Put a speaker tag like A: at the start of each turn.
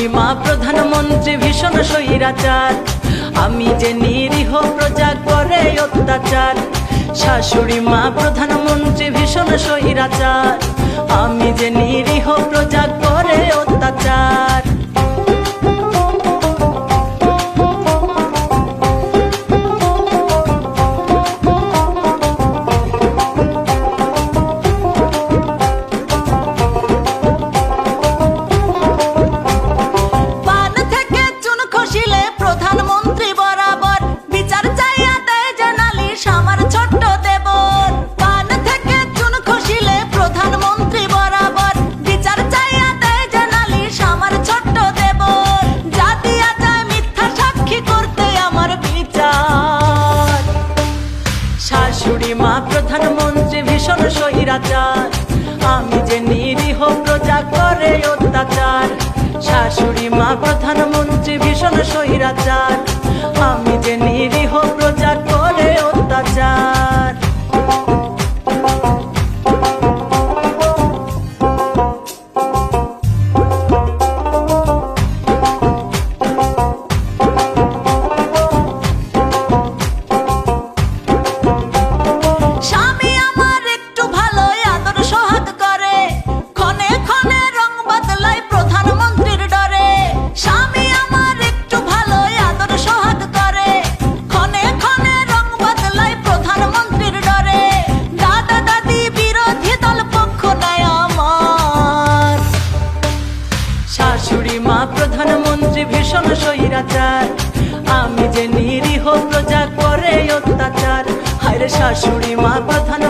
A: শাশুড়ি মা প্রধানমন্ত্রী ভীষণ স্বৈরাচার, আমি যে নিরীহ প্রজা করে অত্যাচার। শাশুড়ি মা প্রধানমন্ত্রী ভীষণ স্বৈরাচার, আমি যে নিরীহ প্রজা করে অত্যাচার।
B: প্রধানমন্ত্রী বরাবর বিচার চাইয়া দেয় যে নালিশ আমার ছোট্ট দেবর। পান থেকে চুন খসিলে প্রধানমন্ত্রী বরাবর বিচার চাইয়া দেয় যে নালিশ আমার ছোট্ট দেবর। যা দিয়া যায় মিথ্যা সাক্ষী করতে আমার বিচার।
A: শাশুড়ি মা প্রধানমন্ত্রী ভীষণ স্বৈরাচার, আমি যে নিরীহ প্রজা করে অত্যাচার। শাশুড়ি মা প্রধানমন্ত্রী ভীষণ স্বৈরাচার, আমি যে নিরীহ প্রজা করে অত্যাচার।
B: স্বামী আমার একটু ভালোই আদর সোহাগ করে, ক্ষণে ক্ষণে রং বদলায় প্রধানমন্ত্রীর ডরে। স্বামী আমার একটু ভালোই আদর সোহাগ করে, ক্ষণে ক্ষণে রং বদলায় প্রধানমন্ত্রীর ডরে। দাদা দাদি বিরোধী দল পক্ষ নেয় আমার।
A: শাশুড়ি মা প্রধানমন্ত্রী ভীষণ স্বৈরাচার, আমি যে নিরীহ প্রজা করে অত্যাচার। হায়রে শাশুড়ি মা প্রধান